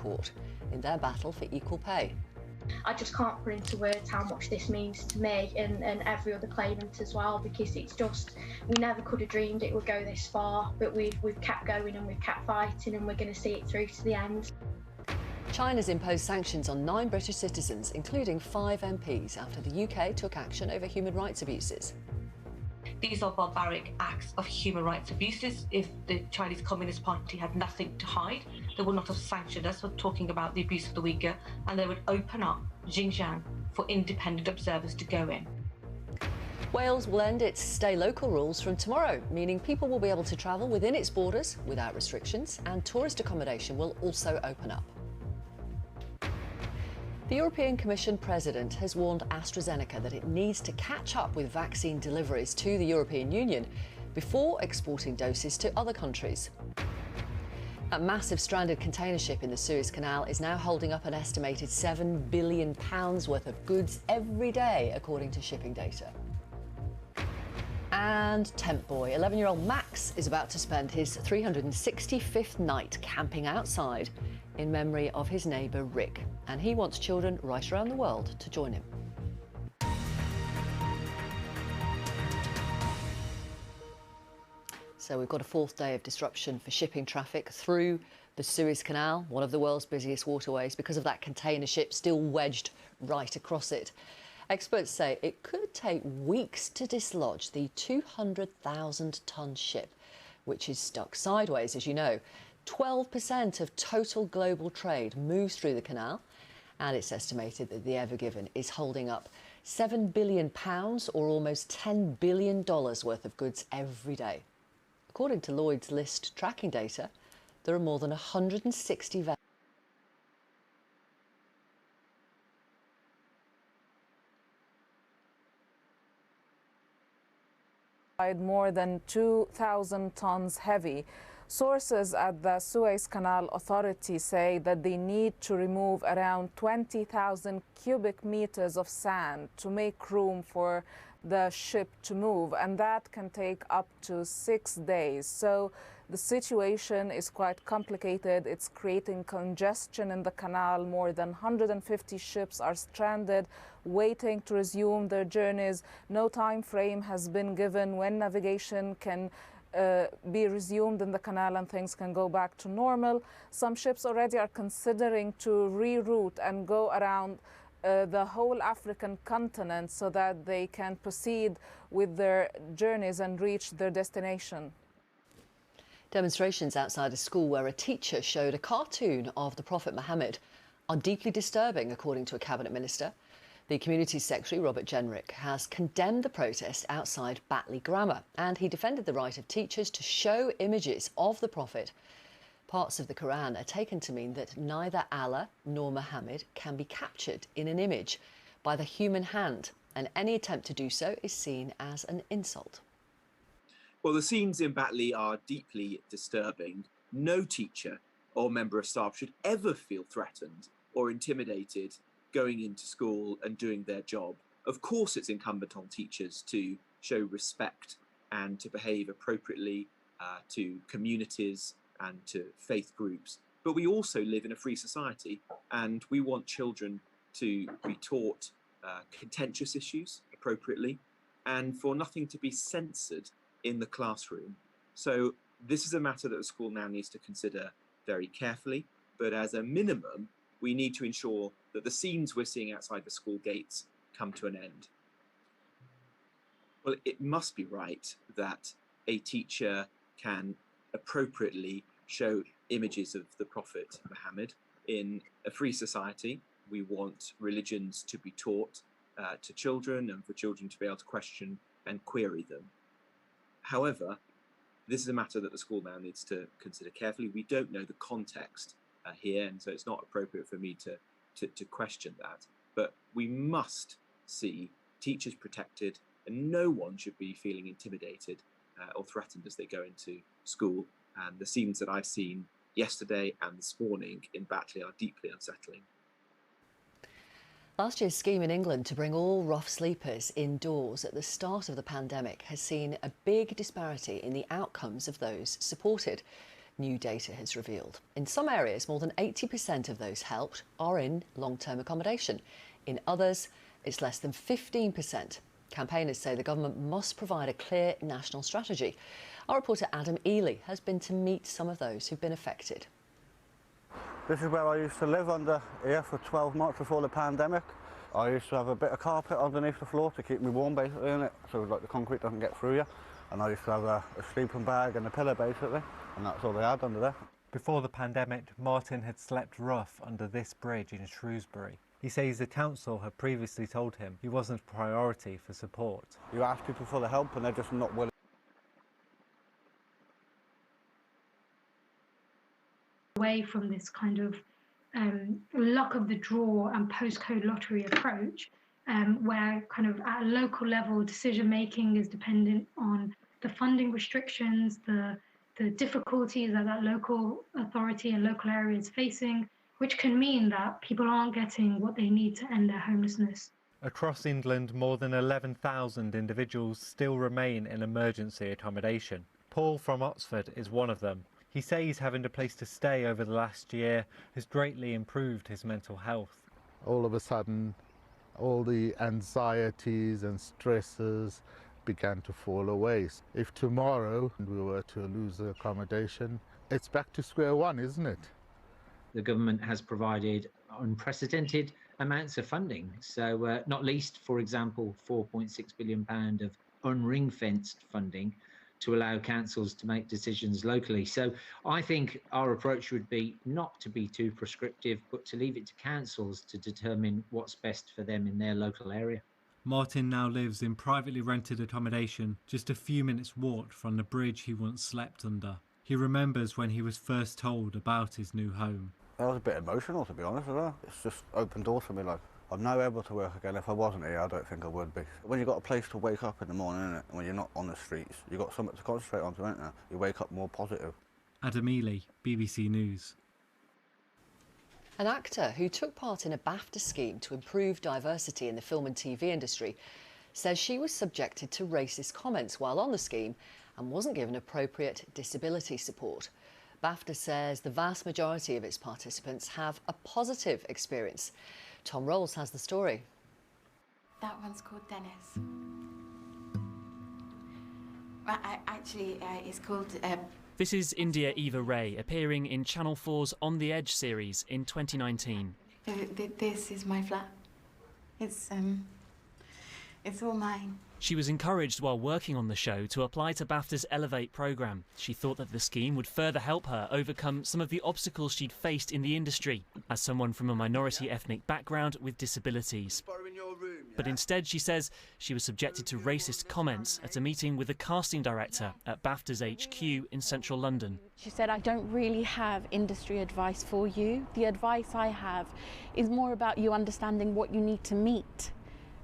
support in their battle for equal pay. I just can't put into words how much this means to me and every other claimant as well, because it's just, we never could have dreamed it would go this far, but we've kept going and we've kept fighting, and we're going to see it through to the end. China's imposed sanctions on 9 British citizens, including 5 MPs, after the UK took action over human rights abuses. These are barbaric acts of human rights abuses. If the Chinese Communist Party had nothing to hide, they would not have sanctioned us for talking about the abuse of the Uyghur, and they would open up Xinjiang for independent observers to go in. Wales will end its stay local rules from tomorrow, meaning people will be able to travel within its borders without restrictions, and tourist accommodation will also open up. The European Commission President has warned AstraZeneca that it needs to catch up with vaccine deliveries to the European Union before exporting doses to other countries. A massive stranded container ship in the Suez Canal is now holding up an estimated £7 billion worth of goods every day, according to shipping data. And Temp Boy, 11-year-old Max, is about to spend his 365th night camping outside in memory of his neighbour Rick, and he wants children right around the world to join him. So we've got a 4th day of disruption for shipping traffic through the Suez Canal, one of the world's busiest waterways, because of that container ship still wedged right across it. Experts say it could take weeks to dislodge the 200,000-tonne ship, which is stuck sideways, as you know. 12% of total global trade moves through the canal, and it's estimated that the Ever Given is holding up £7 billion or almost $10 billion worth of goods every day. According to Lloyd's List tracking data, there are more than 160 vessels. More than 2,000 tons heavy. Sources at the Suez Canal Authority say that they need to remove around 20,000 cubic meters of sand to make room for the ship to move, and that can take up to 6 days. So the situation is quite complicated. It's creating congestion in the canal. More than 150 ships are stranded, waiting to resume their journeys. No time frame has been given when navigation can be resumed in the canal and things can go back to normal. Some ships already are considering to reroute and go around the whole African continent so that they can proceed with their journeys and reach their destination. Demonstrations outside a school where a teacher showed a cartoon of the Prophet Muhammad are deeply disturbing, according to a cabinet minister. The Community Secretary, Robert Jenrick, has condemned the protest outside Batley Grammar, and he defended the right of teachers to show images of the Prophet. Parts of the Quran are taken to mean that neither Allah nor Muhammad can be captured in an image by the human hand, and any attempt to do so is seen as an insult. Well, the scenes in Batley are deeply disturbing. No teacher or member of staff should ever feel threatened or intimidated going into school and doing their job. Of course, it's incumbent on teachers to show respect and to behave appropriately to communities and to faith groups. But we also live in a free society, and we want children to be taught contentious issues appropriately and for nothing to be censored in the classroom. So this is a matter that the school now needs to consider very carefully, but as a minimum, we need to ensure that the scenes we're seeing outside the school gates come to an end. Well, it must be right that a teacher can appropriately show images of the Prophet Muhammad. In a free society, we want religions to be taught to children and for children to be able to question and query them. However, this is a matter that the school now needs to consider carefully. We don't know the context here, and so it's not appropriate for me to question that. But we must see teachers protected, and no one should be feeling intimidated or threatened as they go into school. And the scenes that I've seen yesterday and this morning in Batley are deeply unsettling. Last year's scheme in England to bring all rough sleepers indoors at the start of the pandemic has seen a big disparity in the outcomes of those supported. new data has revealed. In some areas, more than 80% of those helped are in long-term accommodation. In others, it's less than 15%. Campaigners say the government must provide a clear national strategy. Our reporter Adam Ely has been to meet some of those who've been affected. This is where I used to live under here for 12 months before the pandemic. I used to have a bit of carpet underneath the floor to keep me warm basically in it, so like the concrete doesn't get through you. And I used to have a sleeping bag and a pillow basically, and that's all they had under there. Before the pandemic, Martin had slept rough under this bridge in Shrewsbury. He says the council had previously told him he wasn't a priority for support. You ask people for the help and they're just not willing. Away from this kind of luck of the draw and postcode lottery approach, where kind of at a local level decision making is dependent on the funding restrictions, the difficulties that local authority and local area is facing, which can mean that people aren't getting what they need to end their homelessness. Across England, more than 11,000 individuals still remain in emergency accommodation. Paul from Oxford is one of them. He says having a place to stay over the last year has greatly improved his mental health. All of a sudden, all the anxieties and stresses began to fall away. If tomorrow we were to lose the accommodation, it's back to square one, isn't it? The government has provided unprecedented amounts of funding. So not least, for example, £4.6 billion of unring-fenced funding to allow councils to make decisions locally. So I think our approach would be not to be too prescriptive, but to leave it to councils to determine what's best for them in their local area. Martin now lives in privately rented accommodation just a few minutes' walk from the bridge he once slept under. He remembers when he was first told about his new home. I was a bit emotional, to be honest with you. It's just opened doors for me. Like, I'm now able to work again. If I wasn't here, I don't think I would be. When you've got a place to wake up in the morning, innit? When you're not on the streets, you've got something to concentrate on, ain't you? You wake up more positive. Adam Ely, BBC News. An actor who took part in a BAFTA scheme to improve diversity in the film and TV industry says she was subjected to racist comments while on the scheme and wasn't given appropriate disability support. BAFTA says the vast majority of its participants have a positive experience. Tom Rolls has the story. That one's called Dennis. It's called... This is India Eva Ray, appearing in Channel 4's On the Edge series in 2019. This is my flat. It's all mine. She was encouraged while working on the show to apply to BAFTA's Elevate programme. She thought that the scheme would further help her overcome some of the obstacles she'd faced in the industry as someone from a minority ethnic background with disabilities. But instead, she says, she was subjected to racist comments at a meeting with the casting director at BAFTA's HQ in central London. She said, I don't really have industry advice for you. The advice I have is more about you understanding what you need to meet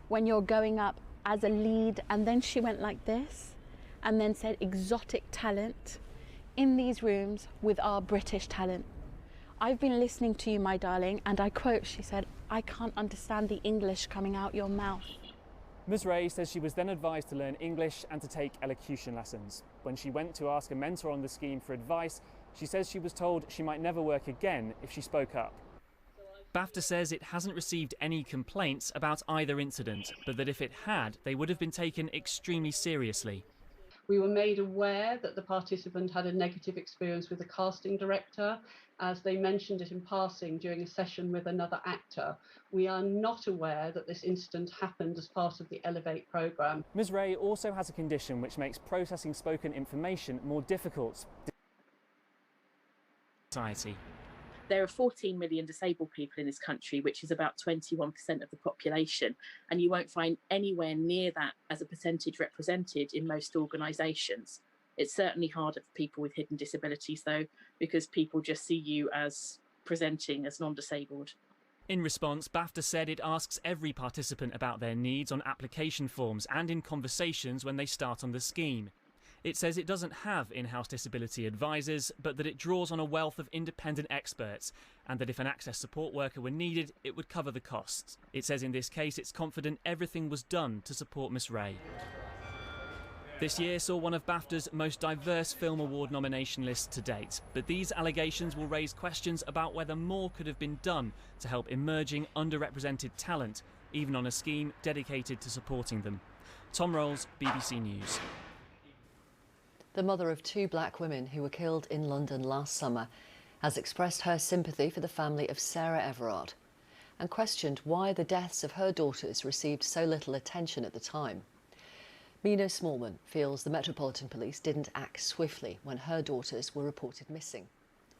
when you're going up as a lead. And then she went like this and then said exotic talent in these rooms with our British talent. I've been listening to you, my darling, and I quote, she said, I can't understand the English coming out your mouth. Ms Ray says she was then advised to learn English and to take elocution lessons. When she went to ask a mentor on the scheme for advice, she says she was told she might never work again if she spoke up. BAFTA says it hasn't received any complaints about either incident, but that if it had, they would have been taken extremely seriously. We were made aware that the participant had a negative experience with the casting director, as they mentioned it in passing during a session with another actor. We are not aware that this incident happened as part of the Elevate programme. Ms Ray also has a condition which makes processing spoken information more difficult. Society. There are 14 million disabled people in this country, which is about 21% of the population, and you won't find anywhere near that as a percentage represented in most organisations. It's certainly harder for people with hidden disabilities, though, because people just see you as presenting as non-disabled. In response, BAFTA said it asks every participant about their needs on application forms and in conversations when they start on the scheme. It says it doesn't have in-house disability advisors, but that it draws on a wealth of independent experts, and that if an access support worker were needed, it would cover the costs. It says in this case it's confident everything was done to support Miss Ray. This year saw one of BAFTA's most diverse film award nomination lists to date, but these allegations will raise questions about whether more could have been done to help emerging underrepresented talent, even on a scheme dedicated to supporting them. Tom Rolls, BBC News. The mother of 2 black women who were killed in London last summer has expressed her sympathy for the family of Sarah Everard and questioned why the deaths of her daughters received so little attention at the time. Mina Smallman feels the Metropolitan Police didn't act swiftly when her daughters were reported missing.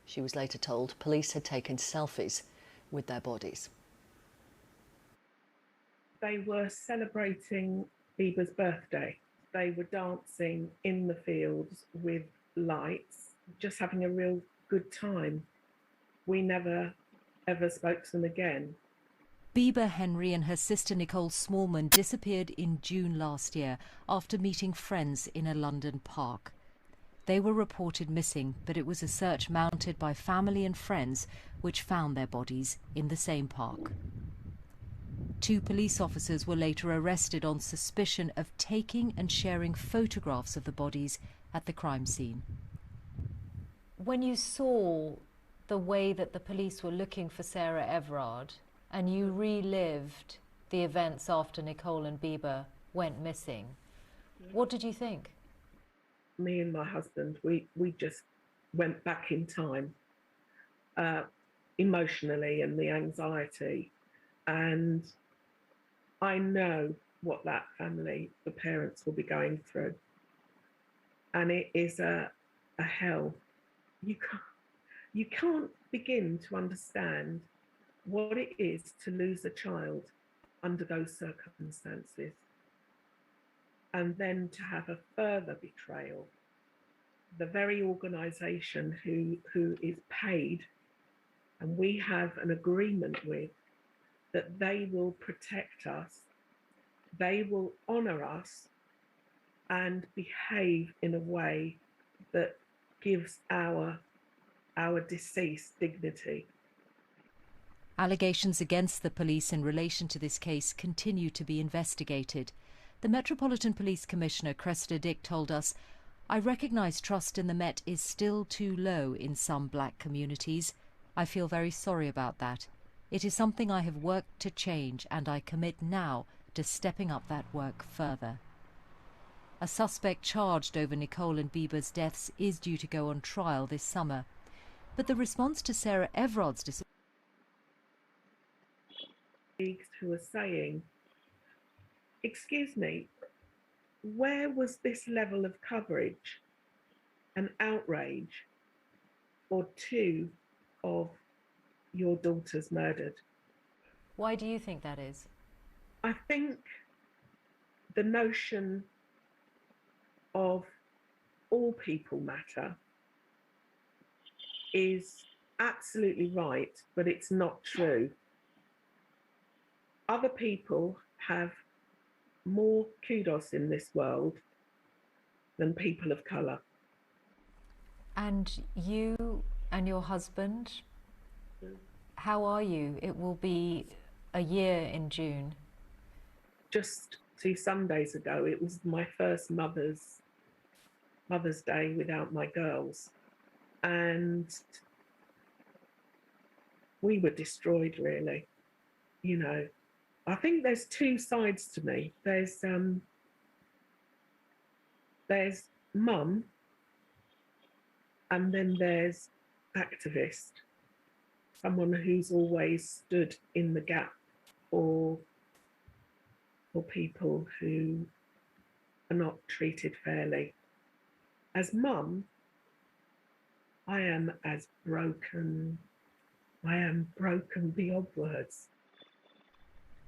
She was later told police had taken selfies with their bodies. They were celebrating Bieber's birthday. They were dancing in the fields with lights, just having a real good time. We never, ever spoke to them again. Bieber Henry and her sister Nicole Smallman disappeared in June last year after meeting friends in a London park. They were reported missing, but it was a search mounted by family and friends which found their bodies in the same park. 2 police officers were later arrested on suspicion of taking and sharing photographs of the bodies at the crime scene. When you saw the way that the police were looking for Sarah Everard and you relived the events after Nicole and Bieber went missing, what did you think? Me and my husband, we just went back in time, emotionally, and the anxiety. And I know what that family, the parents, will be going through. And it is a hell. You can't begin to understand what it is to lose a child under those circumstances. And then to have a further betrayal. The very organisation who is paid, and we have an agreement with, that they will protect us, they will honour us and behave in a way that gives our deceased dignity. Allegations against the police in relation to this case continue to be investigated. The Metropolitan Police Commissioner Cressida Dick told us, "I recognise trust in the Met is still too low in some black communities. I feel very sorry about that. It is something I have worked to change, and I commit now to stepping up that work further." A suspect charged over Nicole and Bieber's deaths is due to go on trial this summer. But the response to Sarah Everard's disappearance who are saying, excuse me, where was this level of coverage and outrage for 2 of your daughters murdered? Why do you think that is? I think the notion of all people matter is absolutely right, but it's not true. Other people have more kudos in this world than people of colour. And you and your husband, how are you? It will be a year in June. Just 2 Sundays ago, it was my first Mother's Day without my girls. And we were destroyed, really. You know, I think there's 2 sides to me. There's mum, and then there's activist, someone who's always stood in the gap for people who are not treated fairly. As mum, I am as broken. I am broken beyond words.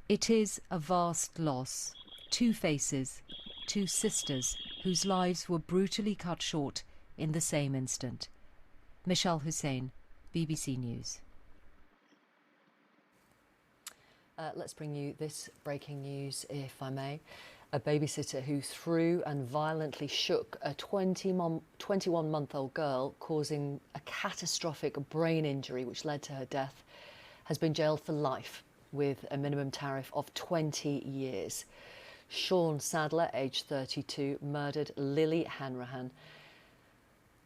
It is a vast loss. 2 faces, 2 sisters whose lives were brutally cut short in the same instant. Michelle Hussein, BBC News. Let's bring you this breaking news, if I may. A babysitter who threw and violently shook a 21-month-old girl, causing a catastrophic brain injury which led to her death, has been jailed for life with a minimum tariff of 20 years. Sean Sadler, aged 32, murdered Lily Hanrahan.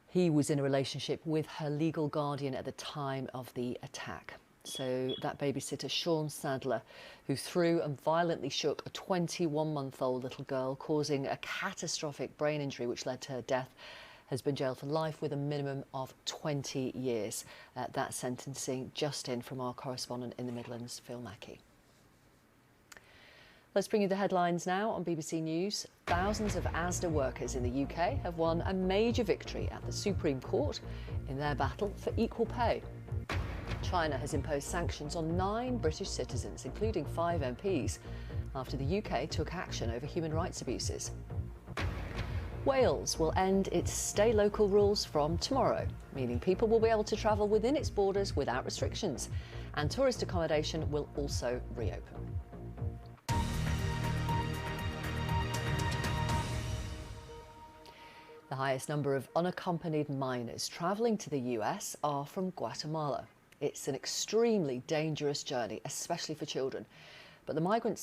He was in a relationship with her legal guardian at the time of the attack. So that babysitter, Sean Sadler, who threw and violently shook a 21-month-old little girl, causing a catastrophic brain injury which led to her death, has been jailed for life with a minimum of 20 years. That sentencing just in from our correspondent in the Midlands, Phil Mackey. Let's bring you the headlines now on BBC News. Thousands of Asda workers in the UK have won a major victory at the Supreme Court in their battle for equal pay. China has imposed sanctions on 9 British citizens, including 5 MPs, after the UK took action over human rights abuses. Wales will end its stay local rules from tomorrow, meaning people will be able to travel within its borders without restrictions, and tourist accommodation will also reopen. The highest number of unaccompanied minors travelling to the US are from Guatemala. It's an extremely dangerous journey, especially for children. But the migrants